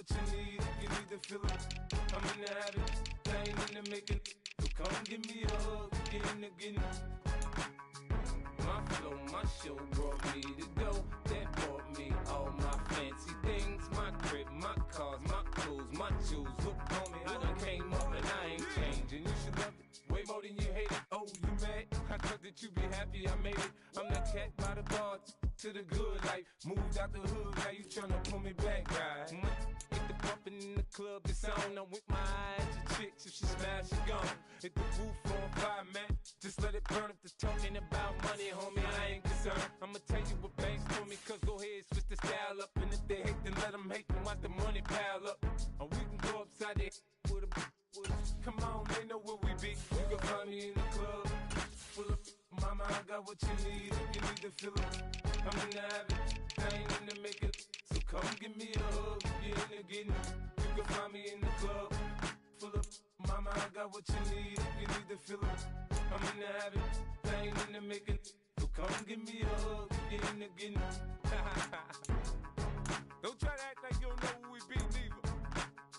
what you need. If you need to feel it, I'm in the habit. I ain't in the making. So come give me a hug. Get in the getting. My flow, my show brought me to go. That brought me all my fancy things. My crib, my cars, my clothes, my shoes. Look on me, I done came up and I ain't changing. You should love it way more than you hate it. Oh, you mad? I thought that you'd be happy I made it. I'm that cat by the bar to the good life. Moved out the hood, now you tryna pull me back, right? Hit the bumpin' in the club, it's on. I'm with my eyes to chicks, if she smash, she gone. Hit the roof on fire, man. Just let it burn. If the talking about money, homie, I ain't concerned. I'ma tell you what banks told me, cause go ahead, switch the style up. And if they hate, then let them hate, then watch the money pile up. Or we can go upside there with a. Come on, they know where we be. You can find me in the club. Full of mama, I got what you need. If you need to feel it, I'm in the habit. I ain't in the making. So come give me a hug. If you're in the getting, you can find me in the club. Full of mama, I got what you need. If you need to feel it, I'm in the habit. I ain't in the making. So come give me a hug. If you're in the getting. Don't try to act like you don't know who we be, neither.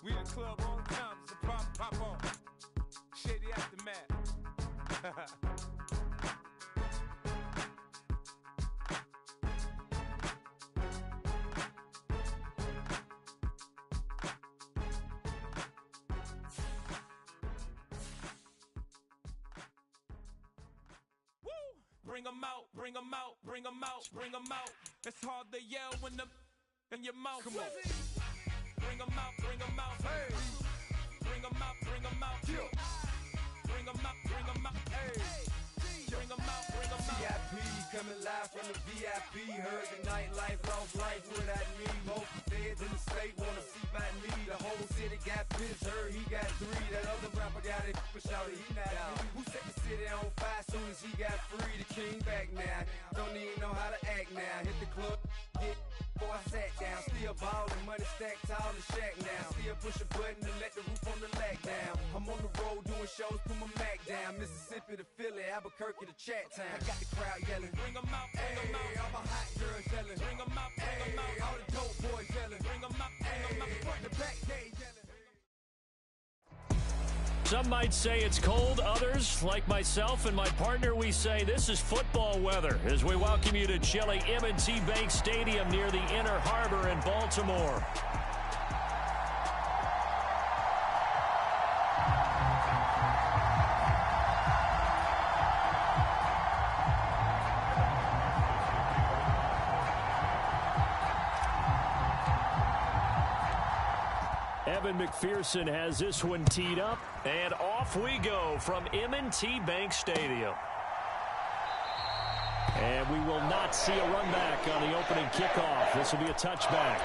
We in the club all the time. It's a problem. Pop on. Shady aftermath. Woo! Bring 'em out, bring 'em out, bring 'em out, bring 'em out. It's hard to yell when them in your mouth. Come on. Bring 'em out, bring 'em out. Hey. Bring 'em out, bring 'em out. Yeah. Bring 'em out, bring 'em out. Hey. Bring 'em out, bring 'em out. VIP coming live from the VIP. Heard the nightlife, lost life without me. Most feds in the state wanna see by me. The whole city got pissed, heard he got 3. That other rapper got it, but shouted he not out. Who set the city on fire soon as he got free? The king back now. Don't even know how to act now. Hit the club, get before I sat down. Still ballin', money stacked tall in shack now. Still push a button and let the roof on the lag down. I'm on the road doing shows, put my Mac down. Mississippi to Philly, Albuquerque to Chat Town. I got the crowd yelling, bring 'em out, bring 'em out. All my hot girls yelling, bring 'em out, bring 'em out. All the dope boys yelling, bring 'em out, bring 'em out. Front the back, they yelling. Some might say it's cold. Others, like myself and my partner, we say this is football weather as we welcome you to chilly M&T Bank Stadium near the Inner Harbor in Baltimore. Evan McPherson has this one teed up, and off we go from M&T Bank Stadium. And we will not see a run back on the opening kickoff. This will be a touchback.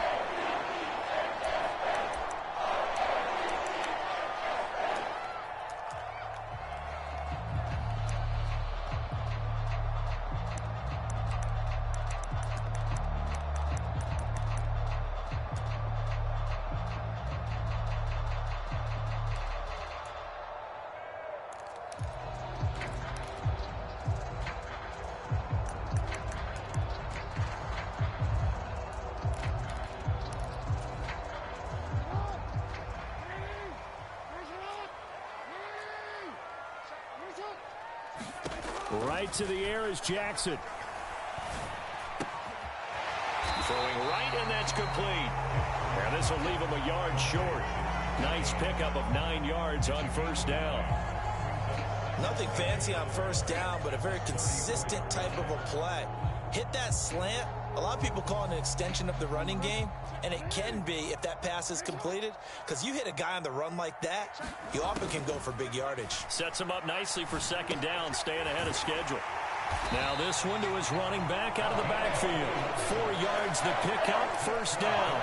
Right to the air is Jackson. Throwing right, and that's complete. And this will leave him a yard short. Nice pickup of 9 yards on first down. Nothing fancy on first down, but a very consistent type of a play. Hit that slant. A lot of people call it an extension of the running game, and it can be if that pass is completed, because you hit a guy on the run like that, you often can go for big yardage. Sets him up nicely for second down, staying ahead of schedule. Now this one to his running back out of the backfield. 4 yards the pickup, first down.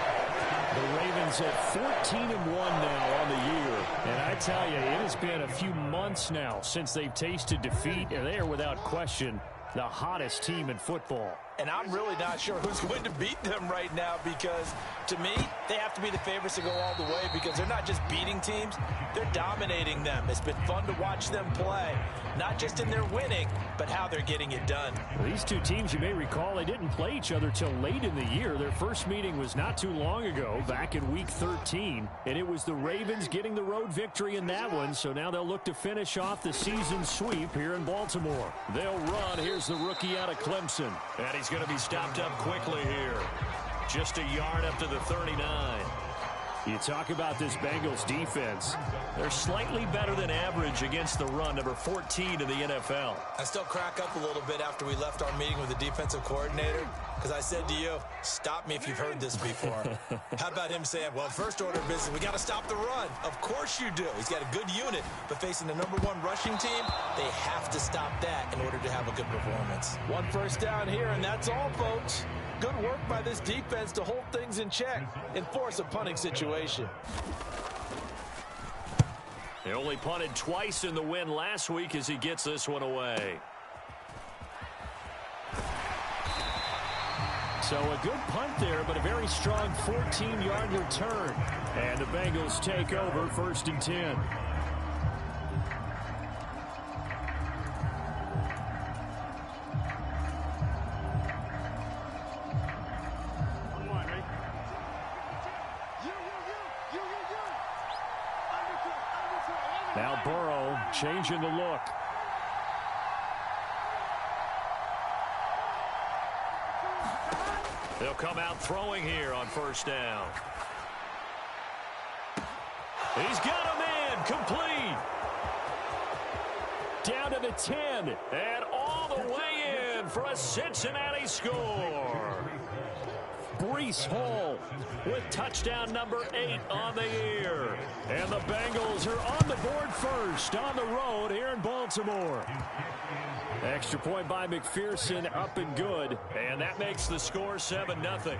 The Ravens at 14-1 now on the year. And I tell you, it has been a few months now since they've tasted defeat, and they are without question the hottest team in football. And I'm really not sure who's going to beat them right now because, to me, they have to be the favorites to go all the way because they're not just beating teams, they're dominating them. It's been fun to watch them play, not just in their winning, but how they're getting it done. These two teams, you may recall, they didn't play each other till late in the year. Their first meeting was not too long ago, back in Week 13, and it was the Ravens getting the road victory in that one, so now they'll look to finish off the season sweep here in Baltimore. They'll run. Here's the rookie out of Clemson, and he's going to be stopped up quickly here. Just a yard up to the 39. You talk about this Bengals defense. They're slightly better than average against the run, number 14 in the NFL. I still crack up a little bit after we left our meeting with the defensive coordinator because I said to you, stop me if you've heard this before. How about him saying, well, first order of business, we got to stop the run. Of course you do. He's got a good unit, but facing the #1 rushing team, they have to stop that in order to have a good performance. One first down here, and that's all, folks. Good work by this defense to hold things in check and force a punting situation. He only punted twice in the win last week as he gets this one away. So a good punt there, but a very strong 14-yard return. And the Bengals take over 1st and 10. Now Burrow changing the look. They'll come out throwing here on 1st down. He's got a man complete. Down to the 10 and all the way in for a Cincinnati score. Breece Hall with touchdown number 8 on the year. And the Bengals are on the board first on the road here in Baltimore. Extra point by McPherson, up and good. And that makes the score 7-0.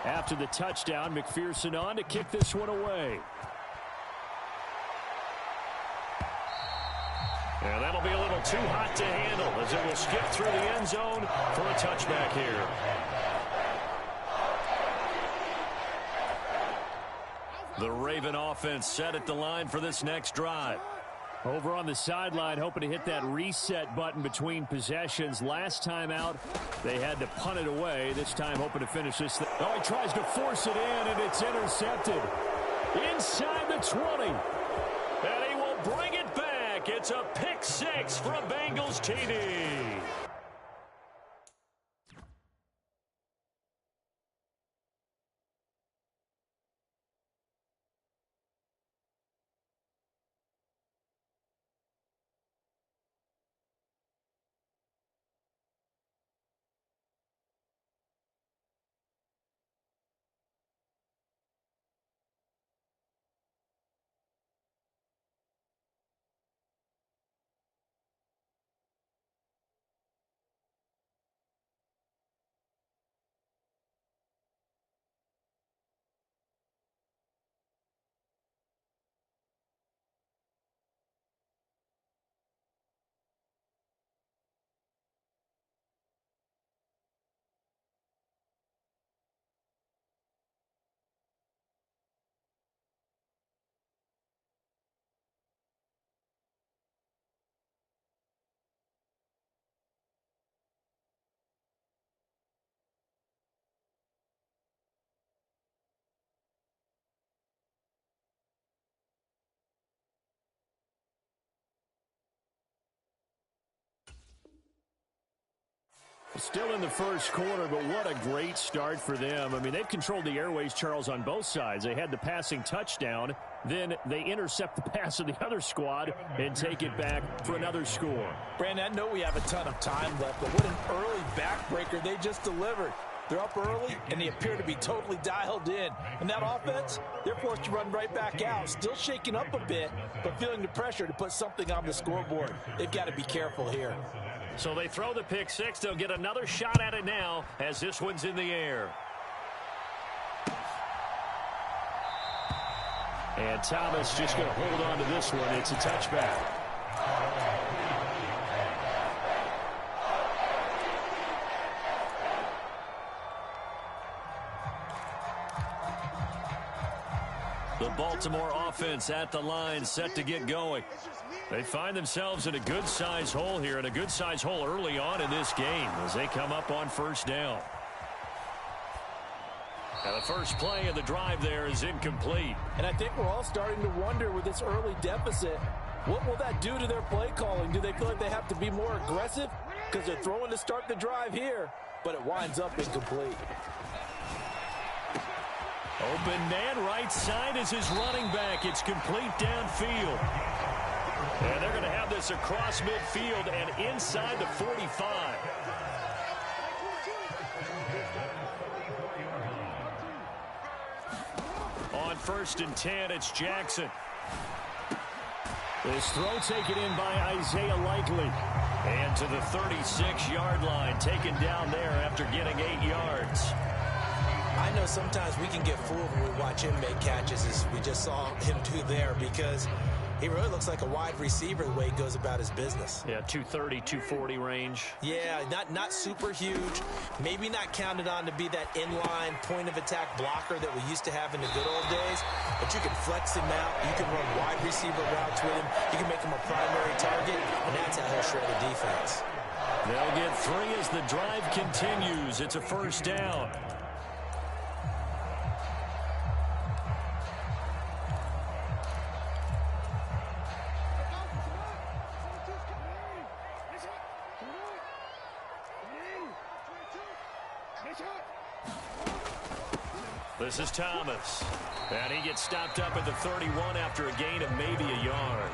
After the touchdown, McPherson on to kick this one away. And that'll be a little too hot to handle as it will skip through the end zone for a touchback here. The Raven offense set at the line for this next drive. Over on the sideline, hoping to hit that reset button between possessions. Last time out, they had to punt it away. This time, hoping to finish this thing. Oh, he tries to force it in, and it's intercepted. Inside the 20. And he will bring it back. It's a pick 6 for a Bengals TD. Still in the first quarter, but what a great start for them. I mean, they've controlled the airways, Charles, on both sides. They had the passing touchdown. Then they intercept the pass of the other squad and take it back for another score. Brandon, I know we have a ton of time left, but what an early backbreaker they just delivered. They're up early, and they appear to be totally dialed in. And that offense, they're forced to run right back out, still shaking up a bit, but feeling the pressure to put something on the scoreboard. They've got to be careful here. So they throw the pick 6. They'll get another shot at it now as this one's in the air. And Thomas just going to hold on to this one. It's a touchback. The Baltimore offense at the line, set to get going. They find themselves in a good-sized hole here, and a good-sized hole early on in this game as they come up on first down. And the first play of the drive there is incomplete. And I think we're all starting to wonder with this early deficit, what will that do to their play calling? Do they feel like they have to be more aggressive? Because they're throwing to start the drive here, but it winds up incomplete. Open man, right side is his running back. It's complete downfield. And they're going to have this across midfield and inside the 45. On 1st and 10, it's Jackson. This throw taken in by Isaiah Likely. And to the 36-yard line, taken down there after getting 8 yards. I know sometimes we can get fooled when we watch him make catches, as we just saw him do there, because he really looks like a wide receiver the way he goes about his business. Yeah, 230, 240 range. Yeah, not super huge. Maybe not counted on to be that inline point-of-attack blocker that we used to have in the good old days. But you can flex him out. You can run wide receiver routes with him. You can make him a primary target, and that's how he'll shred the defense. They'll get 3 as the drive continues. It's a first down. This is Thomas. And he gets stopped up at the 31 after a gain of maybe a yard.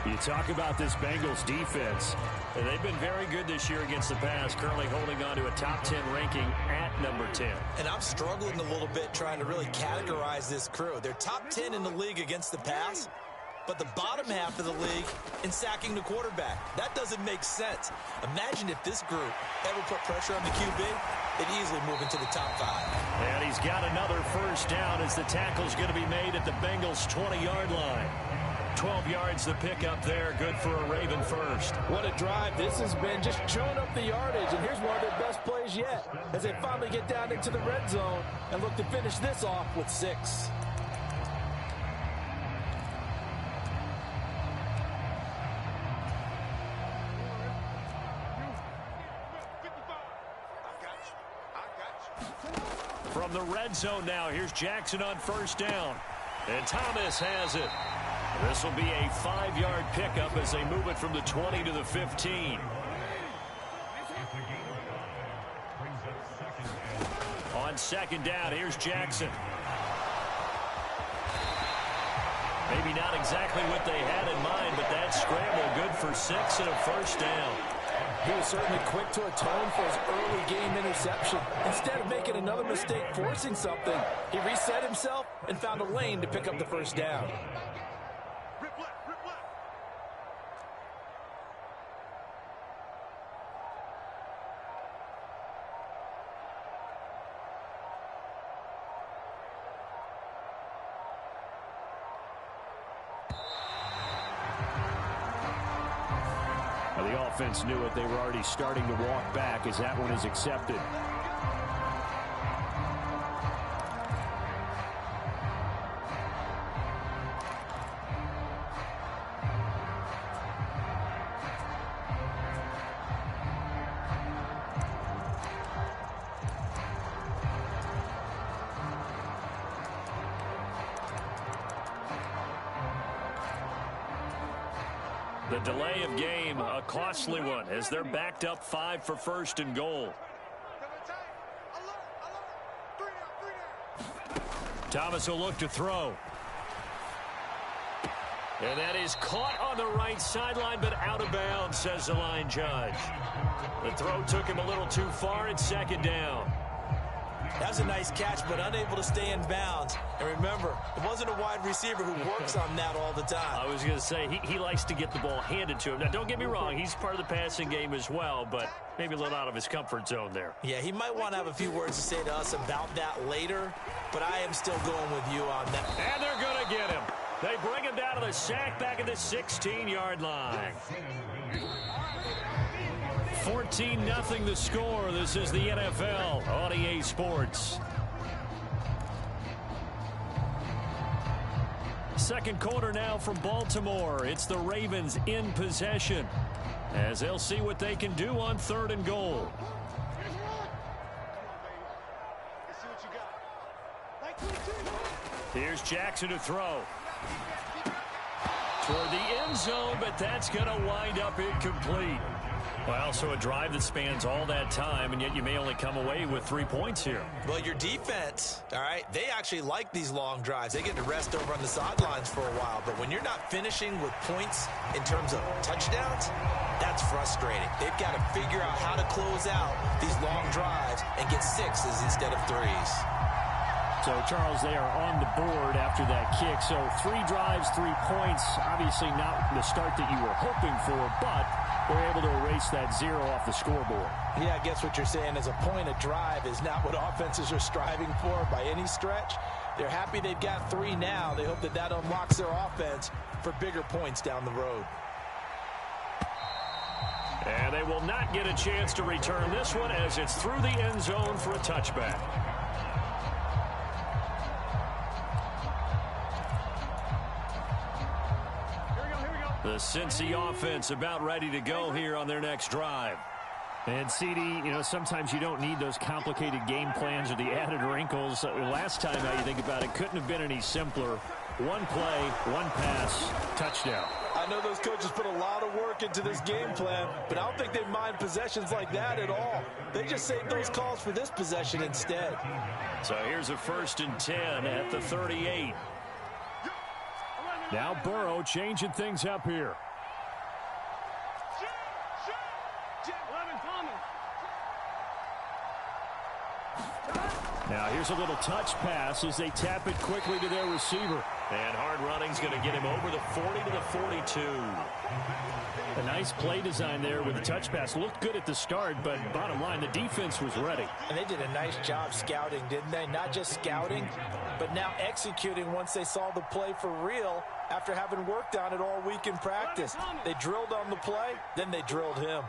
You talk about this Bengals defense. They've been very good this year against the pass, currently holding on to a top 10 ranking at number 10. And I'm struggling a little bit trying to really categorize this crew. They're top 10 in the league against the pass, but the bottom half of the league in sacking the quarterback. That doesn't make sense. Imagine if this group ever put pressure on the QB, they'd easily move into the top 5. And he's got another first down as the tackle's going to be made at the Bengals' 20-yard line. 12 yards the pickup there, good for a Raven first. What a drive this has been, just chewing up the yardage, and here's one of their best plays yet as they finally get down into the red zone and look to finish this off with 6. From the red zone now, here's Jackson on first down. And Thomas has it. This will be a 5-yard pickup as they move it from the 20 to the 15. On second down, here's Jackson. Maybe not exactly what they had in mind, but that scramble good for 6 and a first down. He was certainly quick to atone for his early game interception. Instead of making another mistake forcing something, he reset himself and found a lane to pick up the first down. The offense knew it. They were already starting to walk back as that one is accepted. The delay of game, a costly one, as they're backed up 5 for first and goal. Thomas will look to throw. And that is caught on the right sideline, but out of bounds, says the line judge. The throw took him a little too far. It's second down. That was a nice catch, but unable to stay in bounds. And remember, it wasn't a wide receiver who works on that all the time. I was going to say, he likes to get the ball handed to him. Now, don't get me wrong, he's part of the passing game as well, but maybe a little out of his comfort zone there. Yeah, he might want to have a few words to say to us about that later, but I am still going with you on that. And they're going to get him. They bring him down to the sack back at the 16-yard line. 14-0 the score. This is the NFL on EA Sports. second quarter now from Baltimore. It's the Ravens in possession as they'll see what they can do on 3rd and goal. Here's Jackson to throw. Toward the end zone, but that's going to wind up incomplete. Well, so a drive that spans all that time, and yet you may only come away with 3 points here. Well, your defense, all right, they actually like these long drives. They get to rest over on the sidelines for a while. But when you're not finishing with points in terms of touchdowns, that's frustrating. They've got to figure out how to close out these long drives and get 6s instead of 3s. So, Charles, they are on the board after that kick. So 3 drives, 3 points. Obviously not the start that you were hoping for, but they're able to erase that 0 off the scoreboard. Yeah, I guess what you're saying is a point a drive is not what offenses are striving for by any stretch. They're happy they've got 3 now. They hope that that unlocks their offense for bigger points down the road. And they will not get a chance to return this one as it's through the end zone for a touchback. The Cincy offense about ready to go here on their next drive. And, CD, you know, sometimes you don't need those complicated game plans or the added wrinkles. Last time, how you think about it, couldn't have been any simpler. 1 play, 1 pass, touchdown. I know those coaches put a lot of work into this game plan, but I don't think they mind possessions like that at all. They just save those calls for this possession instead. So here's a 1st and 10 at the 38. Now Burrow changing things up here. Now here's a little touch pass as they tap it quickly to their receiver. And hard running's going to get him over the 40 to the 42. A nice play design there with the touch pass. Looked good at the start, but bottom line, the defense was ready. And they did a nice job scouting, didn't they? Not just scouting, but now executing once they saw the play for real after having worked on it all week in practice. They drilled on the play, then they drilled him.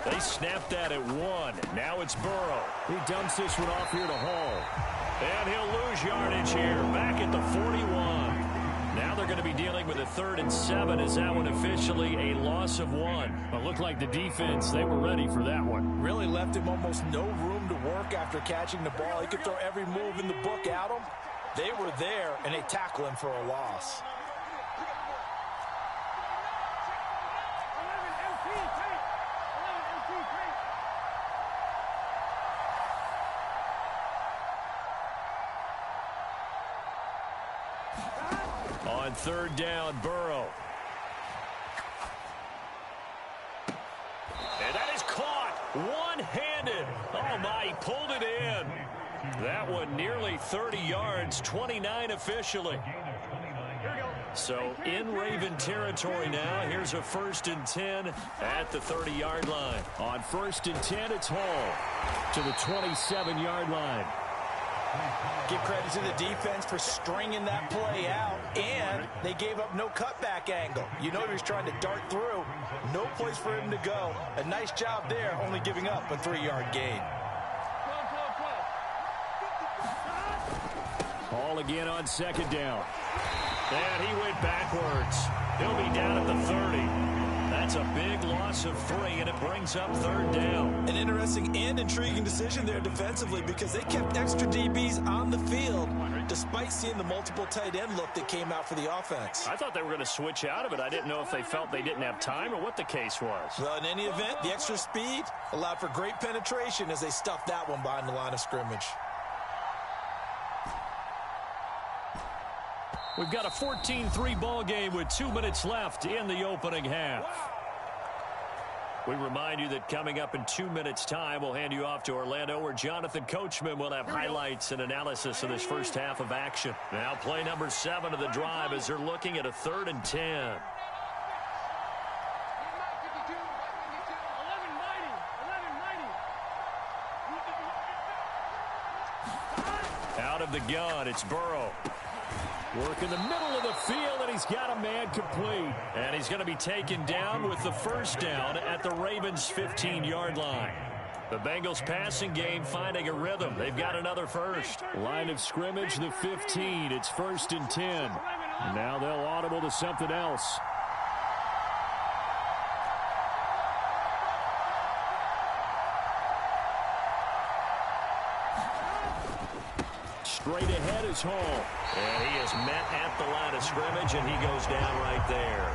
They snapped that at 1. Now it's Burrow. He dumps this one off here to Hall. And he'll lose yardage here, back at the 41. Now they're going to be dealing with a 3rd and 7. Is that one officially a loss of 1? It looked like the defense, they were ready for that one. Really left him almost no room to work after catching the ball. He could throw every move in the book at him. They were there, and they tackle him for a loss. On 3rd down, Burrow. And that is caught one-handed. Oh, my, he pulled it in. That one nearly 30 yards, 29 officially. So in Raven territory now. Here's a 1st and 10 at the 30-yard line. On 1st and 10, it's Hall to the 27-yard line. Give credit to the defense for stringing that play out, and they gave up no cutback angle. You know he was trying to dart through. No place for him to go. A nice job there, only giving up a 3-yard gain. Hall again on 2nd down. And he went backwards. He'll be down at the 30. That's a big loss of 3, and it brings up 3rd down. An interesting and intriguing decision there defensively because they kept extra DBs on the field despite seeing the multiple tight end look that came out for the offense. I thought they were going to switch out of it. I didn't know if they felt they didn't have time or what the case was. Well, in any event, the extra speed allowed for great penetration as they stuffed that one behind the line of scrimmage. We've got a 14-3 ball game with 2 minutes left in the opening half. We remind you that coming up in 2 minutes' time, we'll hand you off to Orlando, where Jonathan Coachman will have highlights and analysis of this first half of action. Now play number 7 of the drive as they're looking at a 3rd and 10. Out of the gun, it's Burrow. Work in the middle of the field, and he's got a man complete. And he's going to be taken down with the 1st down at the Ravens' 15-yard line. The Bengals passing game finding a rhythm. They've got another first. Line of scrimmage, the 15. It's 1st and 10. And now they'll audible to something else. Straight ahead is Hall. And he is met at the line of scrimmage, and he goes down right there.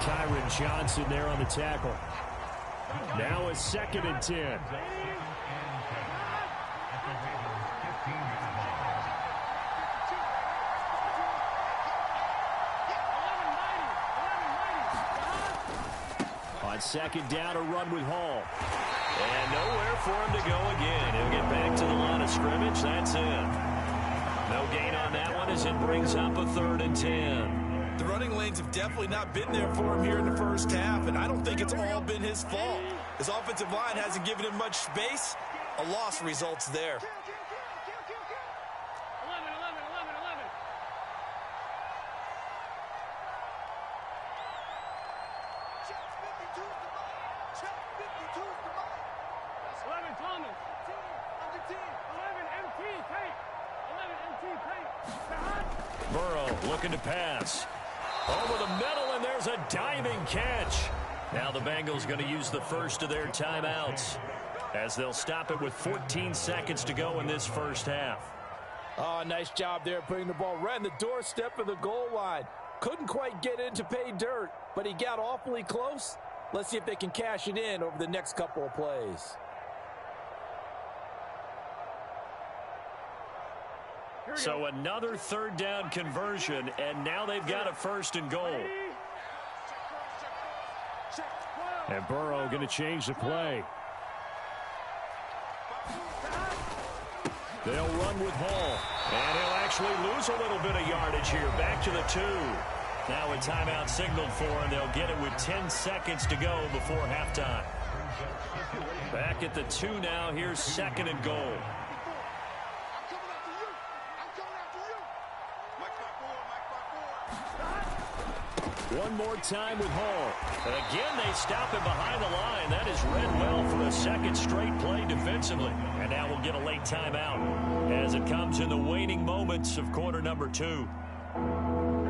Kyron Johnson there on the tackle. Now a 2nd and 10. On 2nd down, a run with Hall. And nowhere for him to go again. He'll get back to the line of scrimmage. That's it. No gain on that one as it brings up a 3rd and 10. The running lanes have definitely not been there for him here in the first half, and I don't think it's all been his fault. His offensive line hasn't given him much space. A loss results there. Burrow looking to pass. Over the middle, and there's a diving catch. Now the Bengals going to use the first of their timeouts as they'll stop it with 14 seconds to go in this first half. Oh, nice job there putting the ball right on the doorstep of the goal line. Couldn't quite get in to pay dirt, but he got awfully close. Let's see if they can cash it in over the next couple of plays. So another 3rd down conversion, and now they've got a 1st and goal. And Burrow going to change the play. They'll run with Hall. And he'll actually lose a little bit of yardage here. Back to the 2. Now a timeout signaled for him. They'll get it with 10 seconds to go before halftime. Back at the 2 now. Here's 2nd and goal. One more time with Hall. Again, they stop him behind the line. That is read well for a 2nd straight play defensively. And now we'll get a late timeout as it comes in the waning moments of quarter number 2.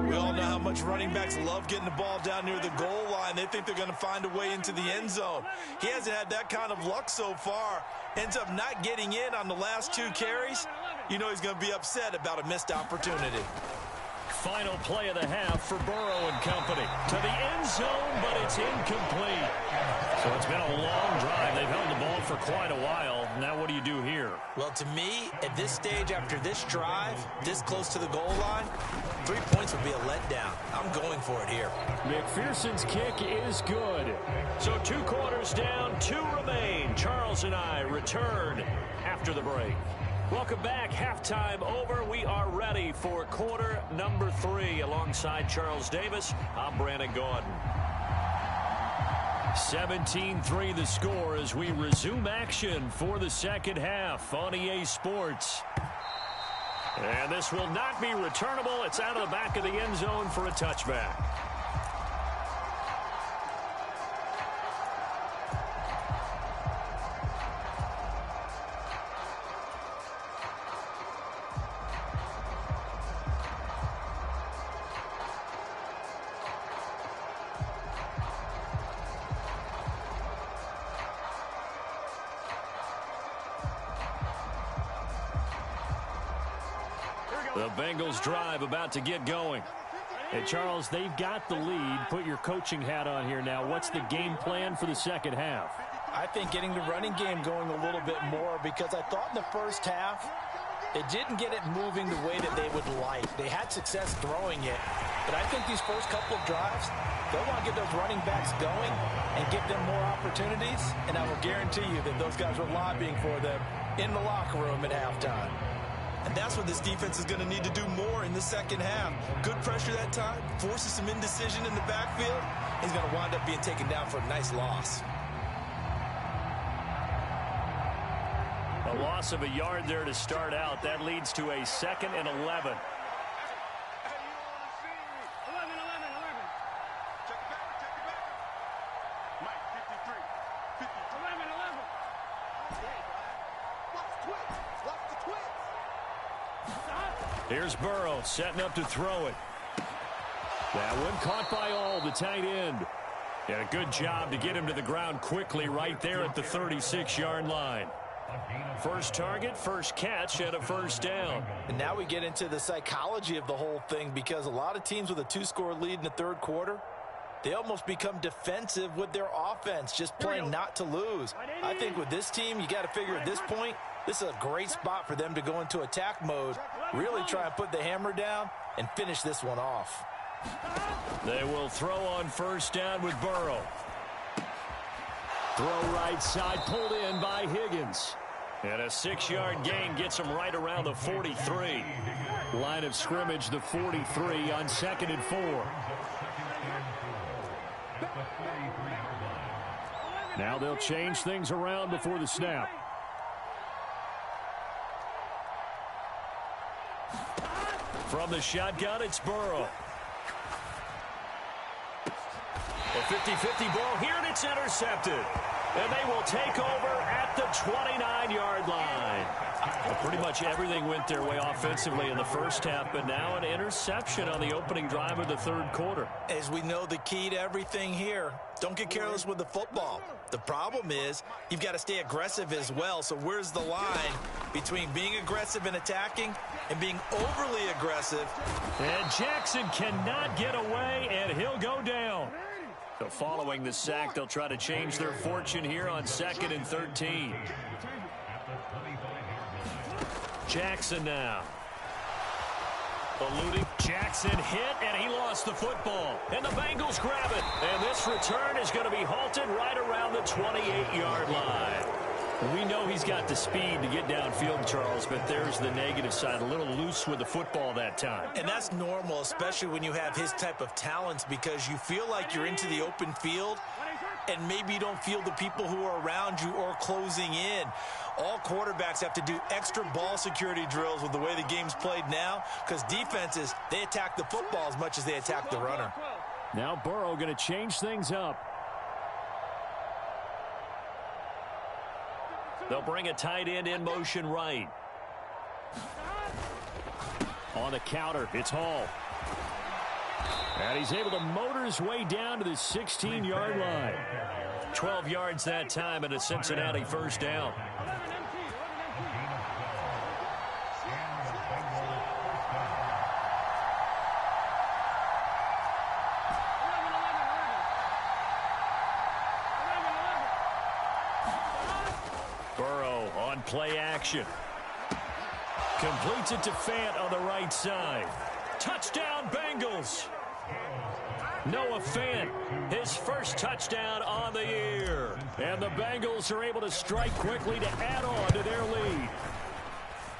We all know how much running backs love getting the ball down near the goal line. They think they're going to find a way into the end zone. He hasn't had that kind of luck so far. Ends up not getting in on the last 2 carries. You know he's going to be upset about a missed opportunity. Final play of the half for Burrow and company. To the end zone, but it's incomplete. So it's been a long drive. They've held the ball for quite a while. Now what do you do here? Well, to me, at this stage after this drive, this close to the goal line, 3 points would be a letdown. I'm going for it here. McPherson's kick is good. So 2 quarters down, 2 remain. Charles and I return after the break. Welcome back. Halftime over. We are ready for quarter number 3. Alongside Charles Davis, I'm Brandon Gordon. 17-3 the score as we resume action for the second half on EA Sports. And this will not be returnable. It's out of the back of the end zone for a touchback. The Bengals drive about to get going. Hey, Charles, they've got the lead. Put your coaching hat on here now. What's the game plan for the second half? I think getting the running game going a little bit more, because I thought in the first half it didn't get it moving the way that they would like. They had success throwing it, but I think these first couple of drives, they'll want to get those running backs going and give them more opportunities, and I will guarantee you that those guys were lobbying for them in the locker room at halftime. And that's what this defense is going to need to do more in the second half. Good pressure that time, forces some indecision in the backfield. He's going to wind up being taken down for a nice loss. A loss of a yard there to start out. That leads to a 2nd and 11. Here's Burrow setting up to throw it. That one caught by all, the tight end. And a good job to get him to the ground quickly right there at the 36-yard line. First target, first catch, and a first down. And now we get into the psychology of the whole thing, because a lot of teams with a 2-score lead in the third quarter, they almost become defensive with their offense, just playing not to lose. I think with this team, you got to figure at this point, this is a great spot for them to go into attack mode, really try and put the hammer down and finish this one off. They will throw on first down with Burrow. Throw right side, pulled in by Higgins. And a 6-yard gain gets him right around the 43. Line of scrimmage, the 43 on 2nd and 4. Now they'll change things around before the snap. From the shotgun, it's Burrow. A 50-50 ball here, and it's intercepted. And they will take over at the 29-yard line. Well, pretty much everything went their way offensively in the first half, but now an interception on the opening drive of the third quarter. As we know, the key to everything here, don't get careless with the football. The problem is you've got to stay aggressive as well. So where's the line between being aggressive and attacking and being overly aggressive? And Jackson cannot get away, and he'll go down. So following the sack, they'll try to change their fortune here on 2nd and 13. Jackson now. Eluding. Jackson hit, and he lost the football. And the Bengals grab it. And this return is going to be halted right around the 28-yard line. We know he's got the speed to get downfield, Charles, but there's the negative side. A little loose with the football that time. And that's normal, especially when you have his type of talents, because you feel like you're into the open field and maybe you don't feel the people who are around you or closing in. All quarterbacks have to do extra ball security drills with the way the game's played now, because defenses, they attack the football as much as they attack the runner. Now Burrow going to change things up. They'll bring a tight end in motion right. On the counter, it's Hall. And he's able to motor his way down to the 16-yard line. 12 yards that time and a Cincinnati first down. Burrow on play action. Completes it to Fant on the right side. Touchdown, Bengals. Noah Fant, his first touchdown on the year. And the Bengals are able to strike quickly to add on to their lead.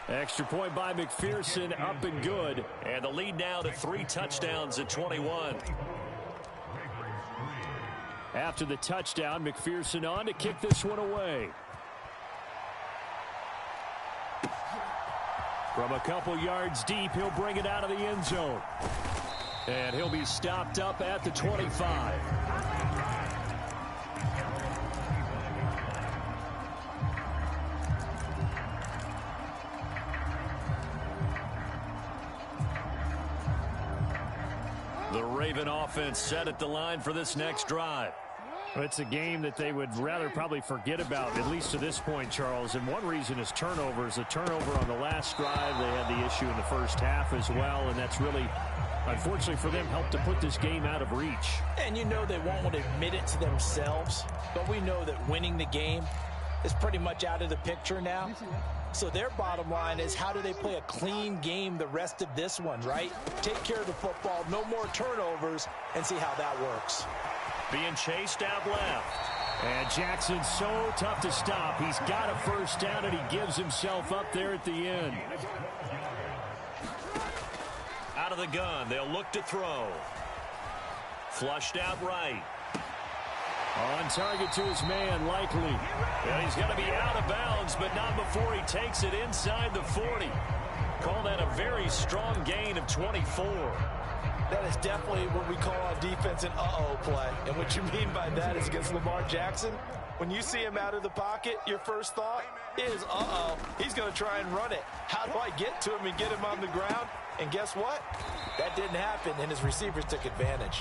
Extra point by McPherson, up and good. And the lead now to 3 touchdowns at 21. After the touchdown, McPherson on to kick this one away. From a couple yards deep, he'll bring it out of the end zone. And he'll be stopped up at the 25. The Raven offense set at the line for this next drive. It's a game that they would rather probably forget about, at least to this point, Charles. And one reason is turnovers. A turnover on the last drive. They had the issue in the first half as well, and that's really, unfortunately for them, helped to put this game out of reach. And you know they won't admit it to themselves, but we know that winning the game is pretty much out of the picture now. So their bottom line is, how do they play a clean game the rest of this one, right? Take care of the football, no more turnovers, and see how that works. Being chased out left. And Jackson's so tough to stop. He's got a first down, and he gives himself up there at the end. Out of the gun, they'll look to throw. Flushed out right. On target to his man, Likely. And he's going to be out of bounds, but not before he takes it inside the 40. Call that a very strong gain of 24. That is definitely what we call on defense an uh-oh play. And what you mean by that is against Lamar Jackson, When you see him out of the pocket, your first thought is, uh-oh, he's going to try and run it. How do I get to him and get him on the ground? And guess what? That didn't happen, and his receivers took advantage.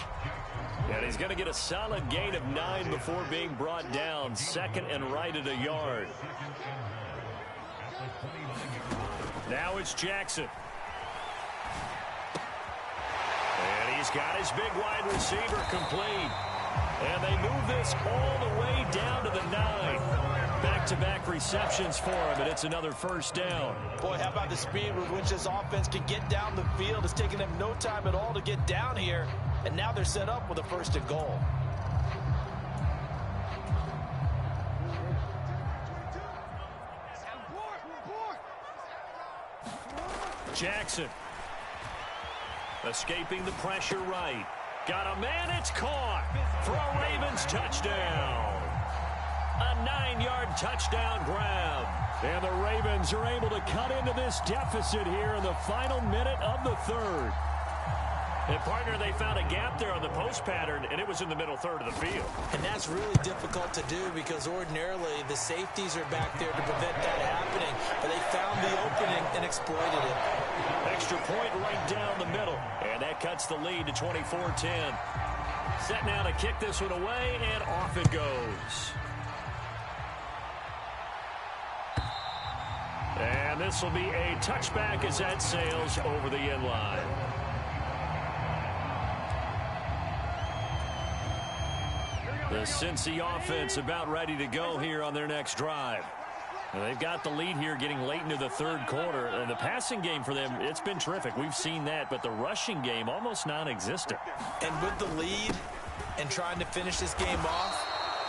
And he's going to get a solid gain of 9 before being brought down. Second and right at a yard. Now it's Jackson. And he's got his big wide receiver complete. And they move this all the way down to the 9. Back-to-back receptions for him, and it's another first down. Boy, how about the speed with which this offense can get down the field? It's taking them no time at all to get down here, and now they're set up with a first and goal. Jackson. Escaping the pressure right. Got a man, it's caught for a Ravens touchdown. A 9-yard touchdown grab. And the Ravens are able to cut into this deficit here in the final minute of the third. And, partner, they found a gap there on the post pattern, and it was in the middle third of the field. And that's really difficult to do because ordinarily the safeties are back there to prevent that happening. But they found the opening and exploited it. Extra point right down the middle. And that cuts the lead to 24-10. Set now to kick this one away, and off it goes. And this will be a touchback as that sails over the end line. The Cincy offense about ready to go here on their next drive. And they've got the lead here getting late into the third quarter. And the passing game for them, it's been terrific. We've seen that. But the rushing game, almost non-existent. And with the lead and trying to finish this game off,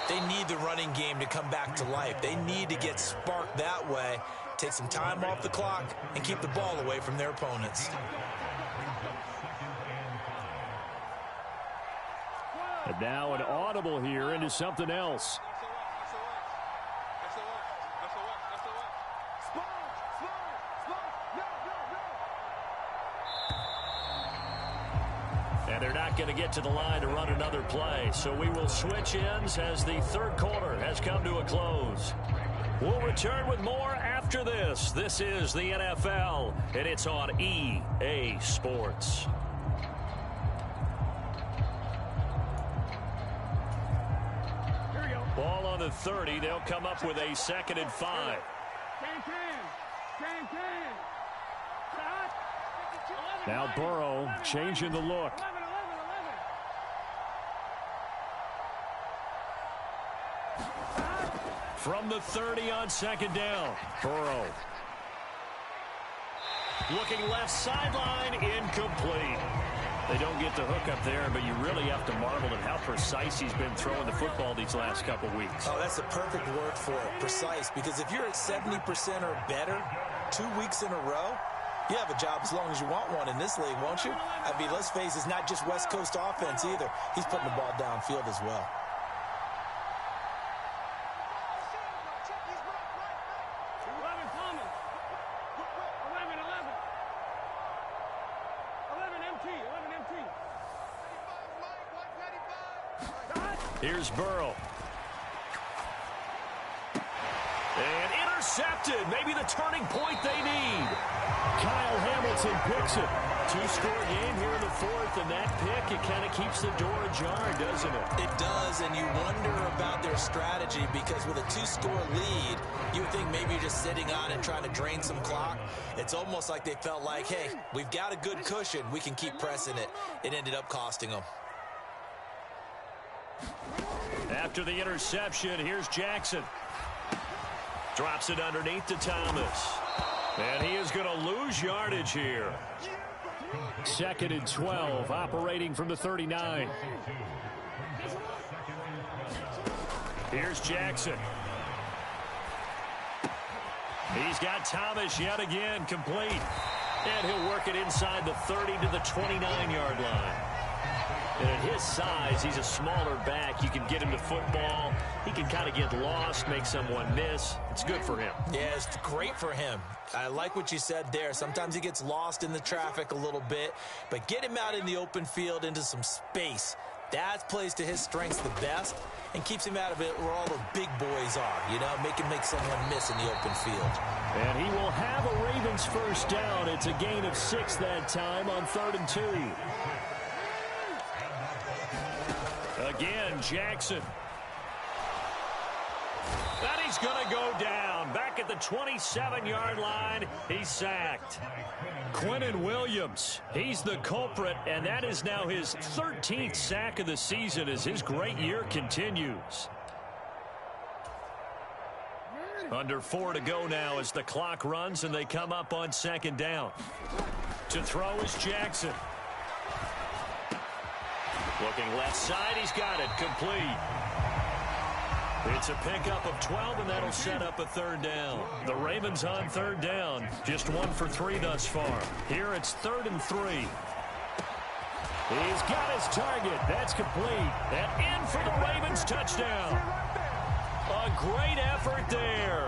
they need the running game to come back to life. They need to get sparked that way, take some time off the clock, and keep the ball away from their opponents. And now an audible here into something else. And they're not going to get to the line to run another play. So we will switch ends as the third quarter has come to a close. We'll return with more after this. This is the NFL, and it's on EA Sports. Ball on the 30. They'll come up with a 2nd and 5. Now Burrow changing the look. From the 30 on 2nd down. Burrow. Looking left sideline, incomplete. They don't get the hook up there, but you really have to marvel at how precise he's been throwing the football these last couple weeks. Oh, that's the perfect word for it, precise, because if you're at 70% or better 2 weeks in a row, you have a job as long as you want one in this league, won't you? I mean, let's face it, it's not just West Coast offense either. He's putting the ball downfield as well. Here's Burrow. And intercepted. Maybe the turning point they need. Kyle Hamilton picks it. 2-score game here in the fourth, and that pick, it kind of keeps the door ajar, doesn't it? It does, and you wonder about their strategy because with a 2-score lead, you would think maybe you're just sitting on and trying to drain some clock. It's almost like they felt like, hey, we've got a good cushion. We can keep pressing it. It ended up costing them. After the interception, here's Jackson. Drops it underneath to Thomas. And he is going to lose yardage here. 2nd and 12, operating from the 39. Here's Jackson. He's got Thomas yet again, complete. And he'll work it inside the 30 to the 29-yard line. And at his size, he's a smaller back. You can get him to football. He can kind of get lost, make someone miss. It's good for him. Yeah, it's great for him. I like what you said there. Sometimes he gets lost in the traffic a little bit, but get him out in the open field into some space. That plays to his strengths the best and keeps him out of it where all the big boys are, you know, make someone miss in the open field. And he will have a Ravens first down. It's a gain of 6 that time on 3rd and 2. Again, Jackson. And he's going to go down. Back at the 27-yard line, he's sacked. Quinnen Williams, he's the culprit, and that is now his 13th sack of the season as his great year continues. Under 4 to go now as the clock runs and they come up on 2nd down. To throw is Jackson. Looking left side, he's got it, complete. It's a pickup of 12, and that'll set up a 3rd down. The Ravens on 3rd down, just 1 for 3 thus far. Here it's 3rd and 3. He's got his target. That's complete. And in for the Ravens touchdown. A great effort there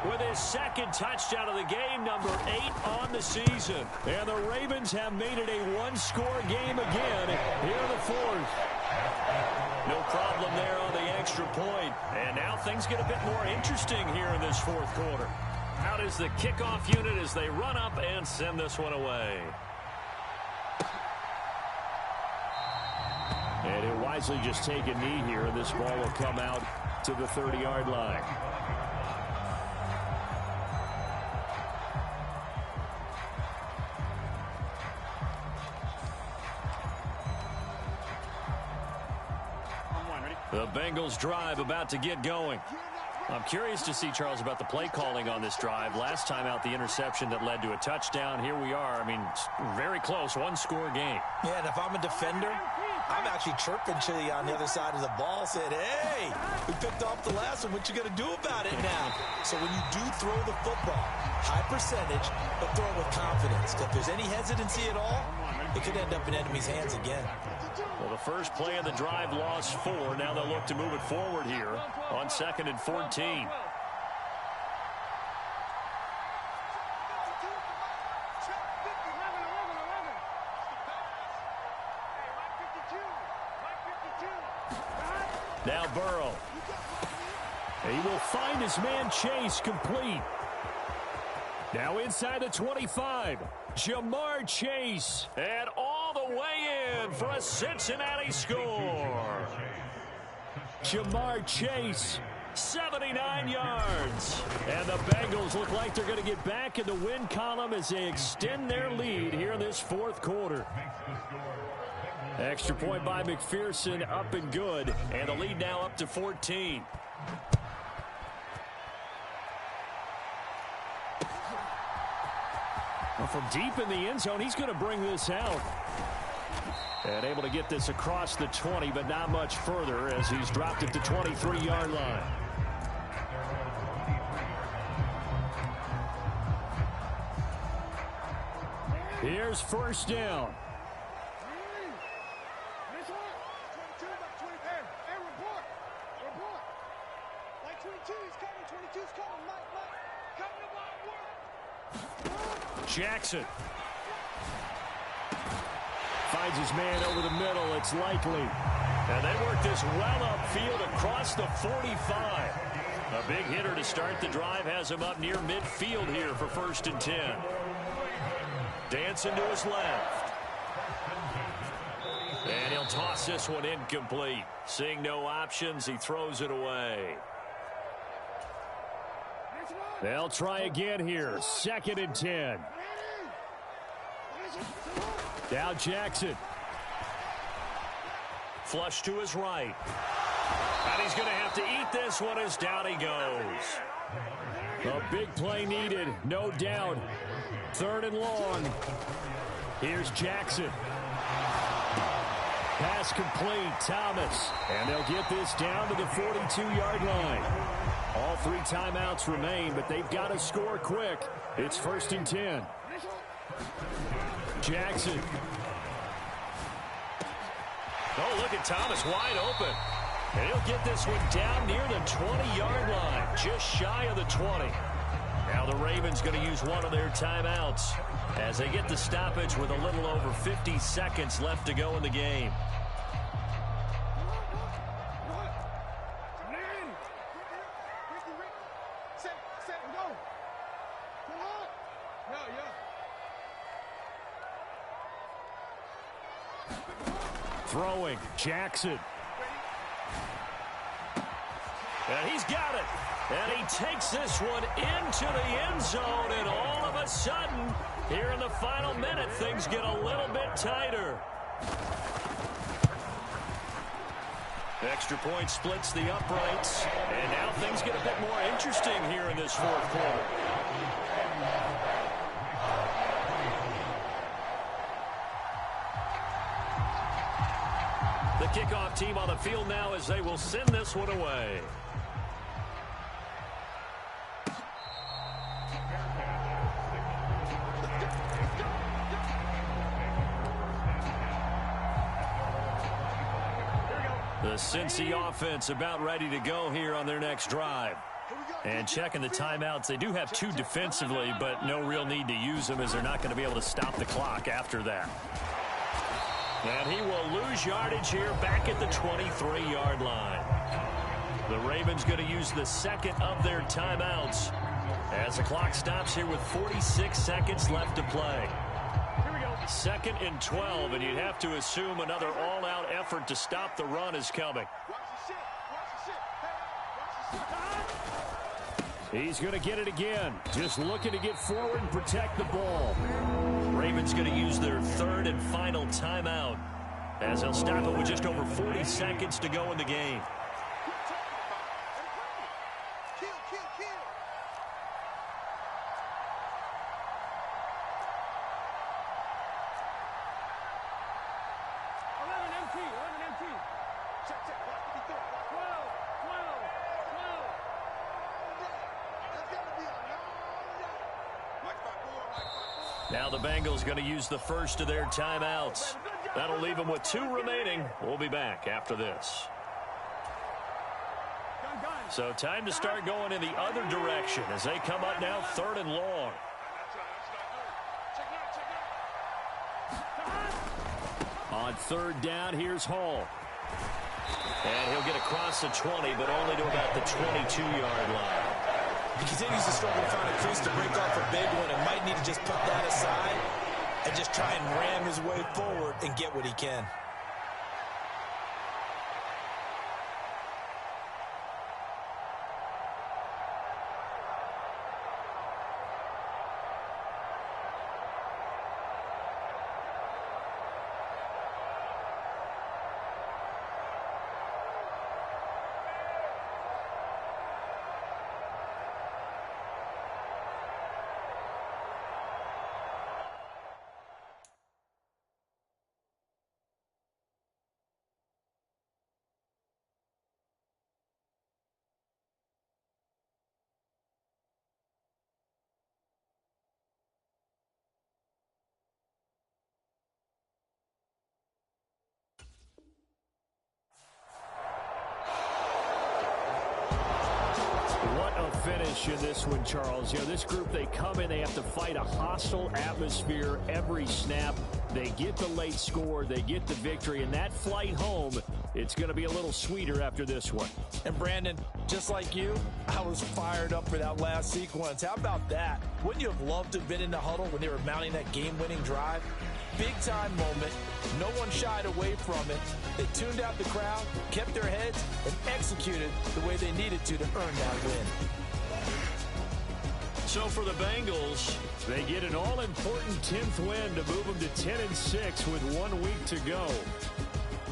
with his 2nd touchdown of the game, number 8 on the season. And the Ravens have made it a 1-score game again here in the 4th. No problem there on the extra point. And now things get a bit more interesting here in this 4th quarter. Out is the kickoff unit as they run up and send this one away. And he'll wisely just take a knee here, and this ball will come out to the 30-yard line. The Bengals drive about to get going. I'm curious to see, Charles, about the play calling on this drive. Last time out, the interception that led to a touchdown. Here we are. I mean, very close, 1-score game. Yeah, and if I'm a defender, I'm actually chirping to you on the other side of the ball, said, hey, we picked off the last one. What you going to do about it now? So when you do throw the football, high percentage, but throw it with confidence. If there's any hesitancy at all, it could end up in enemy's hands again. Well, the first play of the drive lost 4. Now they'll look to move it forward here on 2nd and 14. Now Burrow. He will find his man Chase, complete. Now inside the 25. Jamar Chase. And all the way in for a Cincinnati score. Jamar Chase, 79 yards. And the Bengals look like they're going to get back in the win column as they extend their lead here in this 4th quarter. Extra point by McPherson, up and good. And the lead now up to 14. Well, from deep in the end zone, he's going to bring this out. And able to get this across the 20, but not much further as he's dropped it to 23-yard line. Here's 1st down. Jackson finds his man over the middle. It's likely. And they work this well upfield across the 45. A big hitter to start the drive has him up near midfield here for 1st and 10. Dancing to his left. And he'll toss this one incomplete. Seeing no options, he throws it away. They'll try again here. 2nd and 10. Now Jackson. Flush to his right. And he's going to have to eat this one as down he goes. A big play needed, no doubt. 3rd and long. Here's Jackson. Pass complete, Thomas. And they'll get this down to the 42-yard line. All 3 timeouts remain, but they've got to score quick. It's 1st and 10. Jackson. Oh, look at Thomas wide open. And he'll get this one down near the 20-yard line, just shy of the 20. Now the Ravens going to use one of their timeouts as they get the stoppage with a little over 50 seconds left to go in the game. Throwing, Jackson. And he's got it. And he takes this one into the end zone. And all of a sudden, here in the final minute, things get a little bit tighter. Extra point splits the uprights. And now things get a bit more interesting here in this fourth quarter. The kickoff team on the field now as they will send this one away. The Cincy offense about ready to go here on their next drive. And checking the timeouts, they do have 2 defensively, but no real need to use them as they're not going to be able to stop the clock after that. And he will lose yardage here back at the 23-yard line. The Ravens going to use the second of their timeouts as the clock stops here with 46 seconds left to play. 2nd and 12, and you'd have to assume another all-out effort to stop the run is coming. He's going to get it again. Just looking to get forward and protect the ball. Ravens going to use their 3rd and final timeout as they'll stop it with just over 40 seconds to go in the game. Now the Bengals going to use the first of their timeouts. That'll leave them with 2 remaining. We'll be back after this. So time to start going in the other direction as they come up now 3rd and long. On 3rd down, here's Hall. And he'll get across the 20, but only to about the 22-yard line. He continues to struggle to find a crease to break off a big one and might need to just put that aside and just try and ram his way forward and get what he can. Finish in this one, Charles. You know, this group, they come in, they have to fight a hostile atmosphere every snap. They get the late score, they get the victory, and that flight home, it's going to be a little sweeter after this one. And Brandon, just like you, I was fired up for that last sequence. How about that? Wouldn't you have loved to have been in the huddle when they were mounting that game-winning drive? Big-time moment. No one shied away from it. They tuned out the crowd, kept their heads, and executed the way they needed to earn that win. So for the Bengals, they get an all-important 10th win to move them to 10-6 with 1 week to go.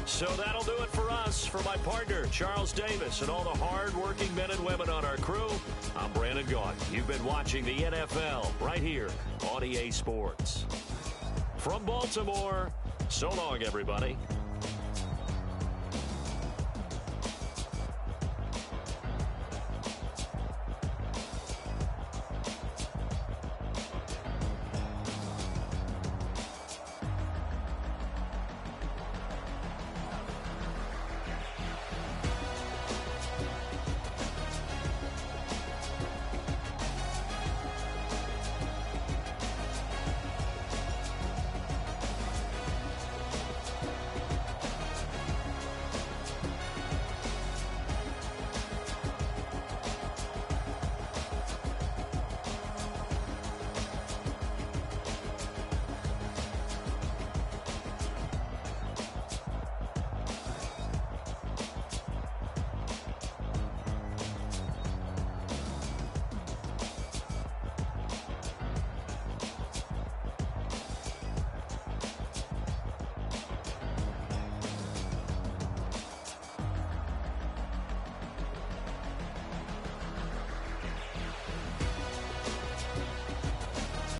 So that'll do it for us. For my partner, Charles Davis, and all the hard-working men and women on our crew, I'm Brandon Gaughan. You've been watching the NFL right here on EA Sports. From Baltimore, so long, everybody.